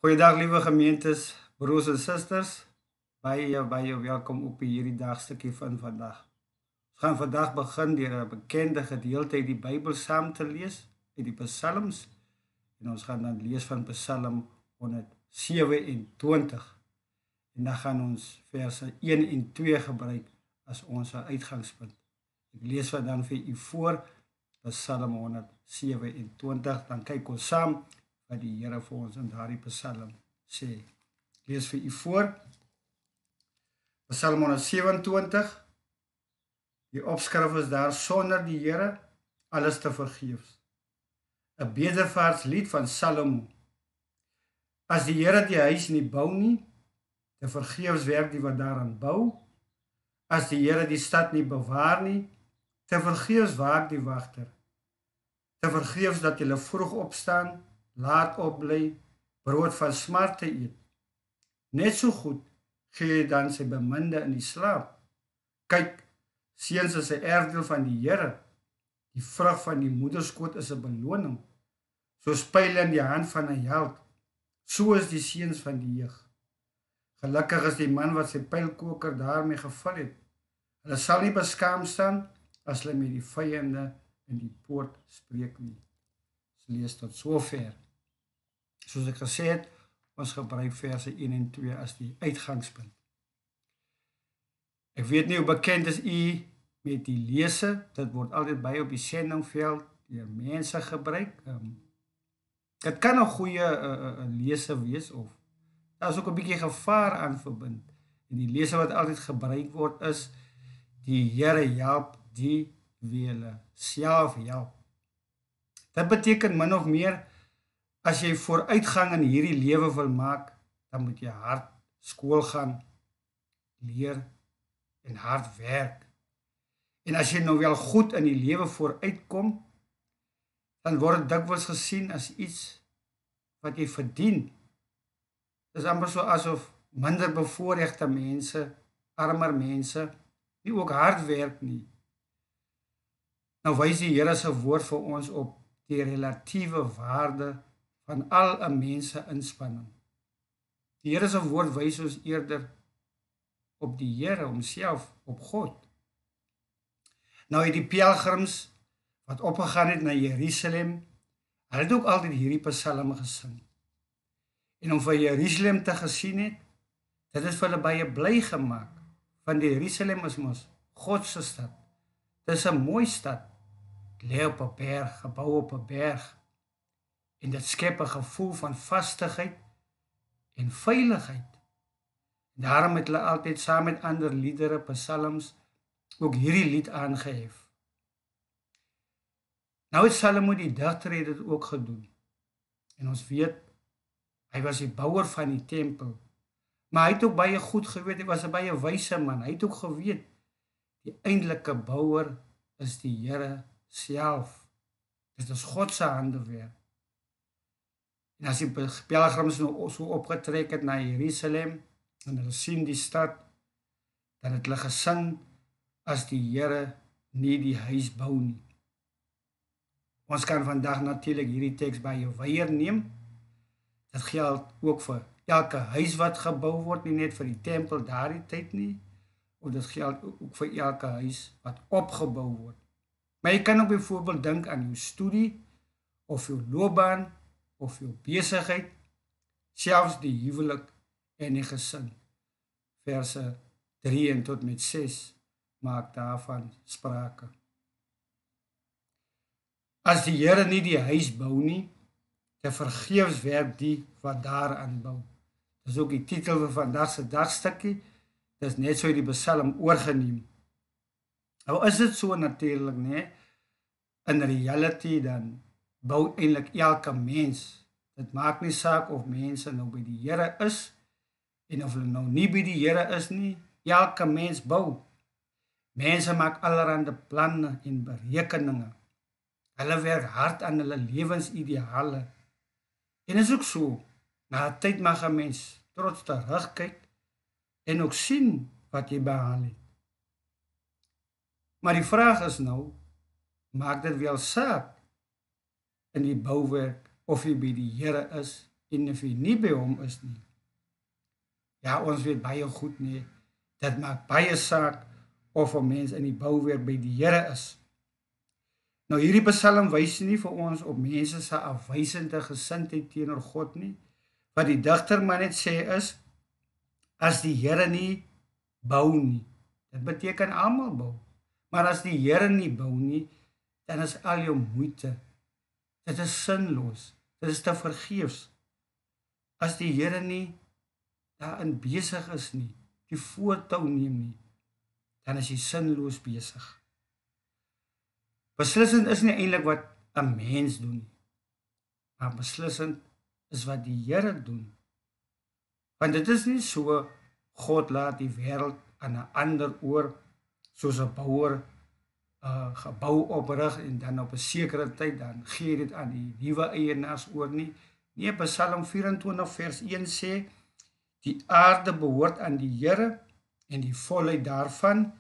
Goeiedag liewe gemeentes, broers en susters. Baie welkom op hierdie dagstukkie van vandag. Ons gaan vandag begin deur 'n bekende gedeelte uit die Bybel saam te lees, uit die Psalms. En ons gaan dan lees van Psalm 127. En dan gaan ons verse 1 en 2 gebruik as ons uitgangspunt. Ek lees wat dan vir u voor, Psalm 127, dan kyk ons saam wat die Here vir ons in daardie Psalm sê. Ek lees vir u voor, Psalm 127, die opskrif is daar: sonder die Here alles te vergeefs. 'n Bedevaartslied van Salomo. As die Here die huis nie bou nie, te vergeefs werk die wat daaraan bou. As die Here die stad nie bewaar nie, te vergeefs waak die wagter. Te vergeefs dat julle vroeg opstaan, laat opbly, brood van smart te eet. Net so goed gee dan sy beminde in die slaap. Kyk, seuns is 'n erfdeel van die Here. Die vrug van die moederskoot is 'n beloning. Soos pyle in die hand van 'n held, so is die seuns van die jeug. Gelukkig is die man wat sy pylkoker daarmee gevul het. Hulle sal nie beskaam staan as hulle met die vyande in die poort spreek nie. Ons lees tot sover. Soos ek gesê het, ons gebruik verse 1 en 2 as die uitgangspunt. Ek weet nie hoe bekend is u met die lese, dit word altyd by op die sendingveld deur mense gebruik. Dit kan 'n goeie lese wees, of daar is ook 'n bietjie gevaar aan verbind. En die lese wat altyd gebruik word is: die Here help die wie hulle self help. Dit beteken min of meer, as jy vooruitgang in hierdie lewe wil maak, dan moet jy hard skool gaan, leer en hard werk. En as jy nou wel goed in die lewe vooruitkom, dan word dit dikwels gesien as iets wat jy verdien. Dit is amper so asof minder bevoorregte mense, armer mense, nie ook hard werk nie. Nou wys die Here se woord vir ons op die relatiewe waarde van al 'n mens se inspanning. Die Here se woord wys ons eerder op die Here homself, op God. Nou die pelgrims wat opgegaan het na Jerusalem, hulle het ook altyd hierdie psalme gesing. En om vir Jerusalem te gesien het, dit is vir hulle baie bly gemaak, want Jerusalem is mos God se stad. Dit is 'n mooi stad, lê op 'n berg, gebou op 'n berg, en dit skep 'n gevoel van vastigheid en veiligheid. Daarom het hulle altyd saam met ander liedere, psalms, ook hierdie lied aangehef. Nou het Salomo die digter dit ook gedoen. En ons weet, hy was die bouer van die tempel. Maar hy het ook baie goed geweet, hy was 'n baie wyse man. Hy het ook geweet, die eintlike bouer is die Here self. Dit is God se handewerk. En as die pelgrims nou so opgetrek het na Jerusalem, en hulle sien die stad, dan het hulle gesing: as die Here nie die huis bou nie. Ons kan vandag natuurlik hierdie teks baie wyeer neem. Dit geld ook vir elke huis wat gebou word, nie net vir die tempel daardie tyd nie, of dit geld ook vir elke huis wat opgebou word. Maar jy kan ook byvoorbeeld dink aan jou studie, of jou loopbaan, of jou besigheid, selfs die huwelik en die gesin. Verse 3 en tot met 6 maak daarvan sprake. As die Here nie die huis bou nie, te vergeefs werk die wat daaraan bou. Dis ook die titel van vandag se dagstukkie. Dis net so die Psalm oorgeneem. Nou is dit so natuurlik, né? In reality dan bou eintlik elke mens. Dit maak nie saak of mense nou by die Here is en of hulle nou nie by die Here is nie. Elke mens bou. Mense maak allerlei planne en berekeninge. Hulle werk hard aan hulle lewensideale. En is ook so, na 'n tyd mag 'n mens trots terugkyk en ook sien wat jy behaal het. Maar die vraag is nou, maak dit wel saak in die bouwerk of jy by die Here is en of jy nie by hom is nie. Ja, ons weet baie goed nie, dit maak baie saak of 'n mens in die bouwerk by die Here is. Nou hierdie Psalm wys nie vir ons op mense se afwysende gesindheid teenoor God nie. Wat die digter maar net sê is, as die Here nie bou nie, dit beteken almal bou. Maar as die Here nie bou nie, dan is al jou moeite, dit is sinloos, dit is te vergeefs. As die Here nie daarin besig is nie, die voortou neem nie, dan is jy sinloos besig. Beslissend is nie eintlik wat 'n mens doen nie, maar beslissend is wat die Here doen. Want dit is nie so God laat die wêreld aan 'n ander oor, soos 'n bouer gebou oprig en dan op 'n sekere tyd dan gee dit aan die nuwe eienaars oor nie. Nee, Psalm 24 vers 1 sê, die aarde behoort aan die Here en die volheid daarvan,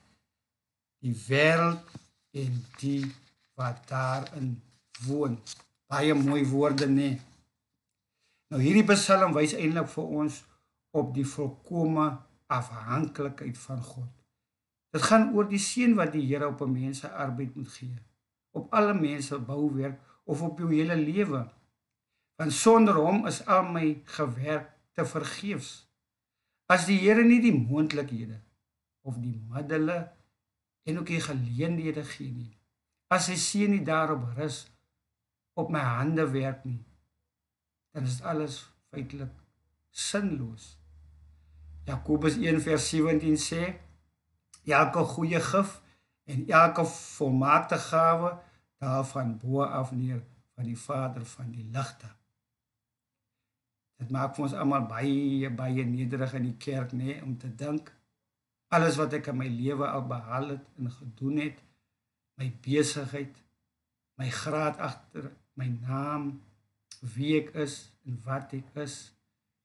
die wêreld en die wat daarin woon. Baie mooi woorde, nee. Nou hierdie Psalm wys eintlik vir ons op die volkomme afhanklikheid van God. Dit gaan oor die seën wat die Here op 'n mens se arbeid moet gee, op alle mense bouwerk of op jou hele lewe. Want sonder hom is al my gewerk te vergeefs. As die Here nie die moontlikhede of die middele en ook die geleenthede gee nie, as hy seën nie daarop rus op my hande werk nie, dan is alles feitelik sinloos. Jakobus 1 vers 17 sê, elke goeie gif en elke volmaakte gawe daarvan bo af neer van die Vader van die ligte. Dit maak vir ons almal baie nederig in die kerk, nee, om te dink, alles wat ek in my lewe al behaal het en gedoen het, my besigheid, my graad agter, my naam, wie ek is en wat ek is,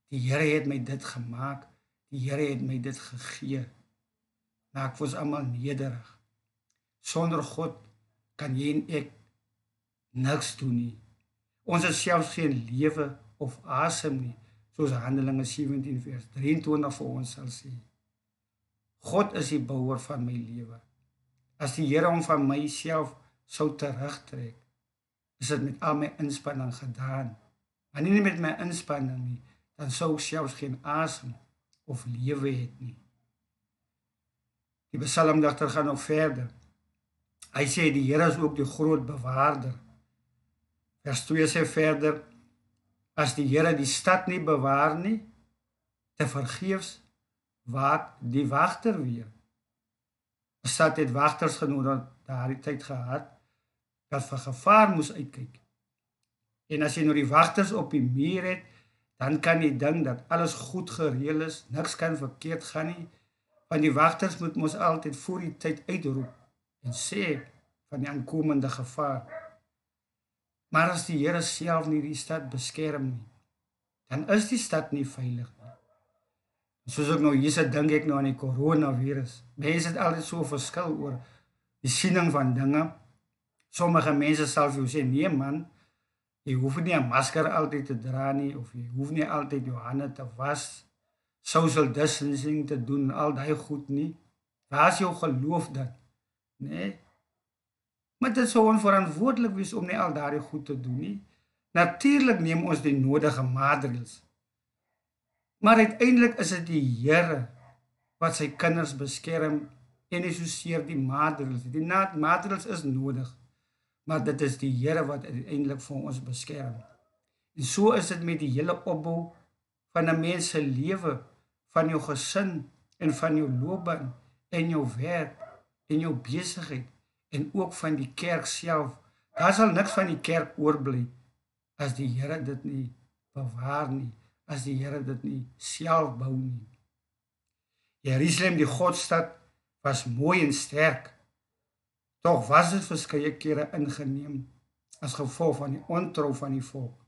die Here het my dit gemaak, die Here het my dit gegee. Maak vir ons almal nederig. Sonder God kan jy en ek niks doen nie. Ons het selfs geen lewe of asem nie, soos Handelinge 17 vers 23 vir ons sal sê. God is die bouer van my lewe. As die Here hom van myself sou terugtrek, is dit met al my inspanning gedaan. Maar nie met my inspanning nie, dan sou ek selfs geen asem of lewe het nie. Die psalmdigter gaan nog verder. Hy sê die Here is ook die groot bewaarder. Vers 2 sê verder, as die Here die stad nie bewaar nie, te vergeefs waak die wagter weer. 'n Stad het wagters genoeg daardie tyd gehad, wat vir gevaar moes uitkyk. En as jy nou die wagters op die muur het, dan kan jy dink dat alles goed gereël is, niks kan verkeerd gaan nie, want die wagters moet mos altyd voor die tyd uitroep en sê van die aankomende gevaar. Maar as die Here self nie die stad beskerm nie, dan is die stad nie veilig nie. En soos ek nou hier sit, dink ek nou aan die coronavirus. Mense het altyd so verskil oor die siening van dinge. Sommige mense sal vir jou sê, nee man, jy hoef nie 'n masker altyd te dra nie, of jy hoef nie altyd jou hande te was, social distancing te doen, al daai goed nie. Waar is jou geloof dan? Nee. Maar dit sou onverantwoordelik wees om nie al daai goed te doen nie. Natuurlik neem ons die nodige maatreëls. Maar uiteindelik is dit die Here wat sy kinders beskerm en nie soseer die maatreëls. Die maatreëls is nodig, maar dit is die Here wat uiteindelik vir ons beskerm. En so is dit met die hele opbou van 'n mens se lewe, van jou gesin en van jou loopbaan en jou werk en jou besigheid en ook van die kerk self. Daar sal niks van die kerk oorbly as die Here dit nie bewaar nie, as die Here dit nie self bou nie. Jerusalem, die Godstad, was mooi en sterk. Tog was dit verskeie kere ingeneem as gevolg van die ontrou van die volk.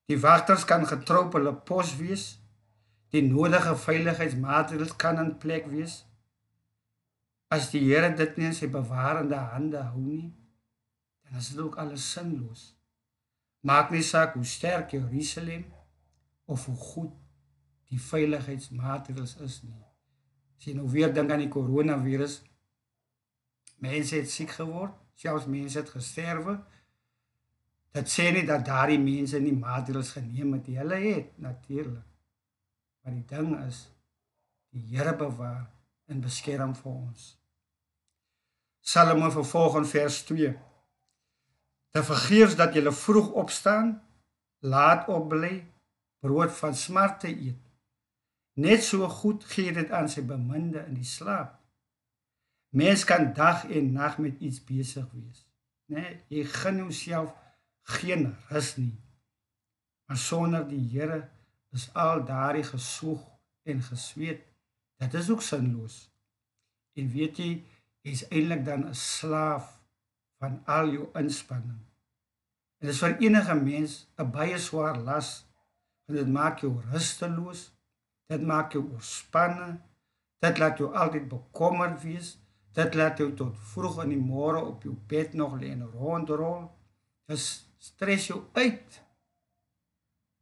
Die wagters kan getrou op hulle pos wees, die nodige veiligheidsmaatreëls kan in plek wees. As die Here dit nie in sy bewarende hande hou nie, dan is dit ook alles sinloos. Maak nie saak hoe sterk Jerusalem of hoe goed die veiligheidsmaatreëls is nie. As jy nou weer dink aan die coronavirus, mense het siek geword, selfs mense het gesterwe. Dit sê nie dat daardie mense nie maatreëls geneem het, hulle het natuurlik. Maar die ding is, die Here bewaar en beskerm vir ons. Psalme vervolg in vers 2. Te vergeefs dat julle vroeg opstaan, laat opbly, brood van smarte eet. Net so goed gee dit aan sy beminde in die slaap. Mens kan dag en nag met iets besig wees. Nee, jy gun jouself geen rus nie. Maar sonder die Here is al daardie gesoeg en gesweet, dit is ook sinloos. En weet jy, jy is eintlik dan 'n slaaf van al jou inspanning. En dit is vir enige mens 'n baie swaar las, en dit maak jou rusteloos, dit maak jou oorspanne, dit laat jou altyd bekommerd wees, dit laat jou tot vroeg in die môre op jou bed nog lê en rondrol, dit stres jou uit.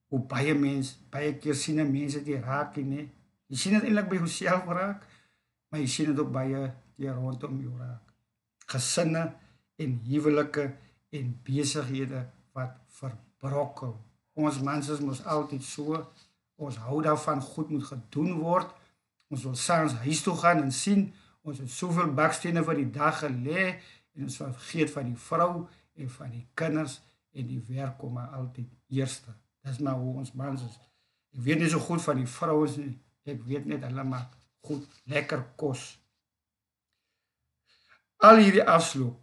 Hoe baie keer sien 'n mens dit raak nie. Jy sien dit eintlik by jouself raak, maar jy sien dit ook baie keer rondom jou raak. Gesinne en huwelike en besighede wat verbrokkel. Ons mans is mos altyd so, ons hou daarvan goed moet gedoen word. Ons wil saans huis toe gaan en sien, ons het soveel bakstene vir die dag gelê en ons vergeet van die vrou en van die kinders en die werk kom maar altyd eerste. Dis maar hoe ons mans is. Ek weet nie so goed van die vrouens nie. Ek weet net hulle maak goed, lekker kos. Al hierdie afloop,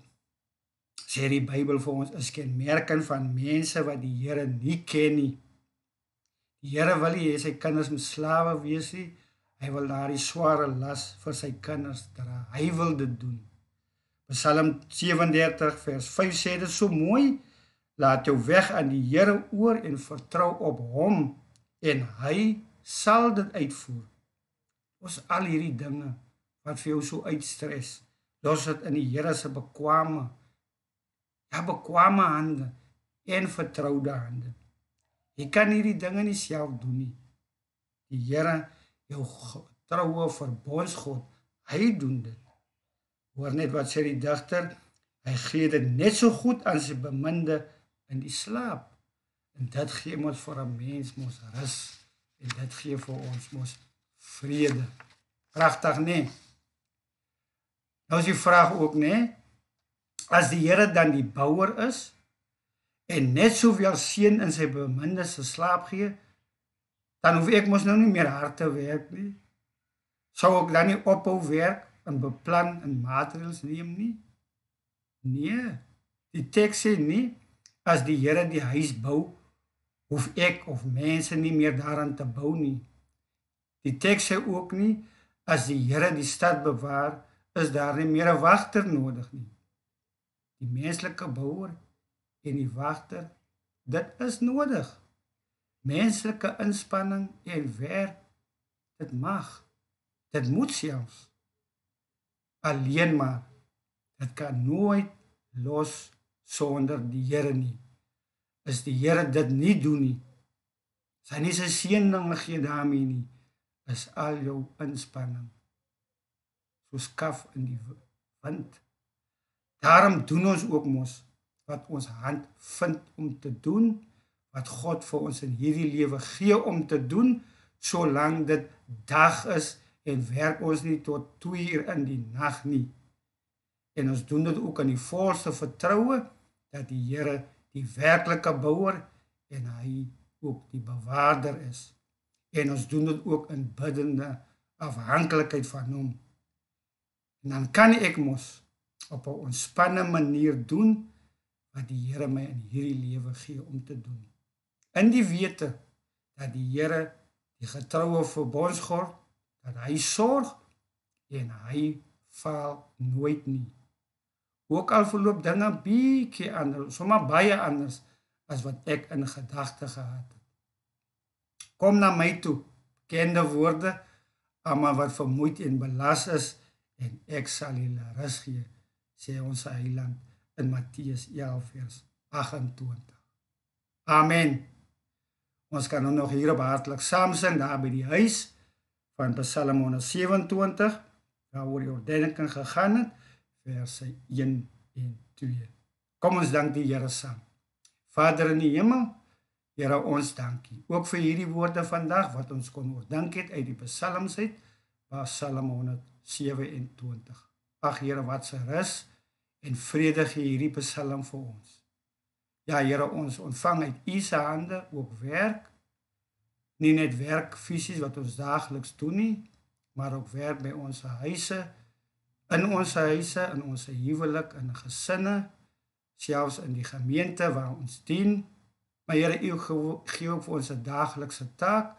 sê die Bybel vir ons, is kenmerkend van mense wat die Here nie ken nie. Die Here wil nie hê sy kinders moet slawe wees nie. Hy wil daardie sware las vir sy kinders dra. Hy wil dit doen. Psalm 37 vers 5 sê dit so mooi, laat jou weg aan die Here oor en vertrou op hom en hy sal dit uitvoer. Ons al hierdie dinge wat vir jou so uitstres, los dit in die Here se bekwame hande en vertroude hande. Jy kan hierdie dinge nie self doen nie. Die Here, jou getroue verbondsgod, hy doen dit. Hoor net wat sê die digter, hy gee dit net so goed aan sy beminde in die slaap. En dit gee ons vir 'n mens mos rus, en dit gee vir ons mos vrede. Pragtig, nee? Nou is die vraag ook, nee? As die Here dan die bouer is, en net soveel seën in sy beminde se slaap gee, dan hoef ek mos nou nie meer hard te werk nie. Sou ek dan nie ophou werk en beplan en maatreëls neem nie? Nee, die teks sê nie, as die Here die huis bou, hoef ek of mense nie meer daaraan te bou nie. Die teks sê ook nie, as die Here die stad bewaar, is daar nie meer 'n wagter nodig nie. Die menslike bouer en die wagter, dit is nodig. Menslike inspanning en werk, dit mag, dit moet selfs. Alleen maar, dit kan nooit los sonder die Here nie. As die Here dit nie doen nie, as hy nie sy seëninge gee daarmee nie, is al jou inspanning soos kaf in die wind. Daarom doen ons ook mos wat ons hand vind om te doen, wat God vir ons in hierdie lewe gee om te doen, solank dit dag is en werk ons nie tot 2 uur in die nag nie. En ons doen dit ook in die volste vertroue dat die Here die werklike bouer en hy ook die bewaarder is. En ons doen dit ook in biddende afhanklikheid van hom. En dan kan ek mos op 'n ontspanne manier doen wat die Here my in hierdie lewe gee om te doen. In die wete dat die Here die getroue verbondsgod, dat hy sorg en hy faal nooit nie. Ook al verloop dinge bietjie anders, sommer baie anders as wat ek in gedagte gehad het. Kom na my toe, bekende woorde, almal wat vermoeid en belas is, en ek sal julle rus gee, sê ons Heiland in Matteus 11 vers 28. Amen. Ons kan nou nog hierop hartlik saam sing daar by die huis van Psalm 127, waaroor die oordenking gegaan het, verse 1 en 2. Kom ons dank die Here saam. Vader in die hemel, Here ons dankie, ook vir hierdie woorde vandag, wat ons kon oordink het uit die psalms uit, Psalm 127. Ag Here, wat se rus en vrede gee hierdie psalm vir ons. Ja Here, ons ontvang uit U se hande ook werk, nie net werk fisies wat ons daagliks doen nie, maar ook werk by ons huise, in ons huwelik, in gesinne, selfs in die gemeente waar ons dien. Maar Here, U gee ook vir ons 'n daaglikse taak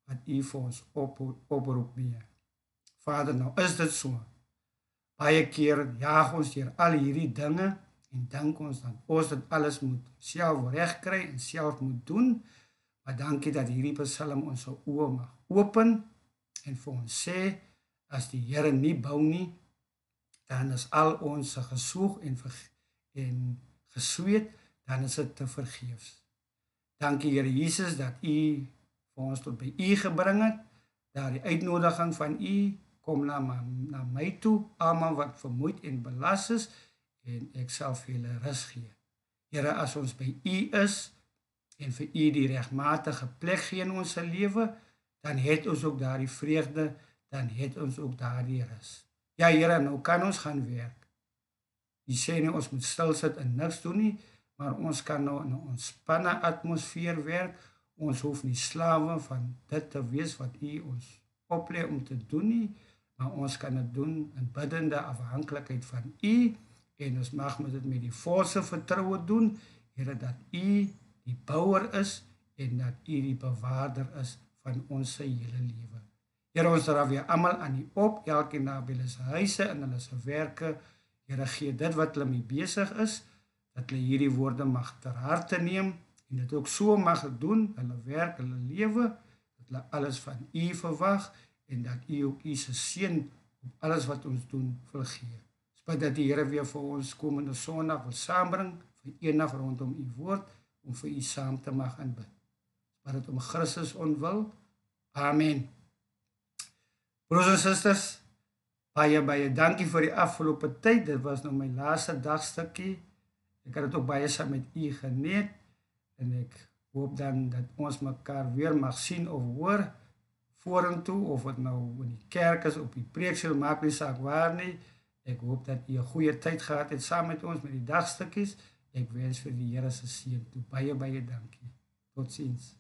wat U vir ons oproep mee. Vader, nou is dit so. Baie keer jaag ons deur al hierdie dinge en dink ons dat ons dit alles moet self regkry en self moet doen. Maar dankie dat hierdie psalm ons oë mag open en vir ons sê, as die Here nie bou nie, dan is al ons gesoeg en gesweet, dan is dit te vergeefs. Dankie Here Jesus dat U vir ons tot by U gebring het, daar die uitnodiging van U, kom na my toe, almal wat vermoeid en belas is, en ek sal vir julle rus gee. Here, as ons by U is, en vir U die regmatige plek gee in ons lewe, dan het ons ook daardie vreugde, dan het ons ook daardie rus. Ja Here, nou kan ons gaan werk. U sê nie ons moet stil sit en niks doen nie, maar ons kan nou in 'n ontspanne atmosfeer werk. Ons hoef nie slawe van dit te wees wat U ons oplei om te doen nie, maar ons kan dit doen in biddende afhanklikheid van U, en ons mag dit met die volste vertroue doen, Here, dat U die bouer is, en dat U die bewaarder is van ons hele lewe. Here, ons dra weer almal aan U op, elkeen na by hulle se huise en hulle se werke. Here, gee dit wat hulle mee besig is, dat hulle hierdie woorde mag ter harte neem, en dit ook so mag doen, hulle werk, hulle lewe, dat hulle alles van U verwag, en dat U ook U se seën op alles wat ons doen wil gee. Bid dat die Here weer vir ons komende Sondag wil saambring, vir eendag rondom U woord, om vir U saam te mag aanbid. Maar dit om Christus ontwil. Amen. Broers en susters, baie dankie vir die afgelope tyd. Dit was nou my laaste dagstukkie. Ek het dit ook baie saam met U geniet, en ek hoop dan dat ons mekaar weer mag sien of hoor vorentoe, of het nou in die kerk is, op die preeksel, maak nie saak waar nie. Ek hoop dat U 'n goeie tyd gehad het saam met ons met die dagstukkies. Ek wens vir die Here se seën toe. Baie dankie. Totsiens.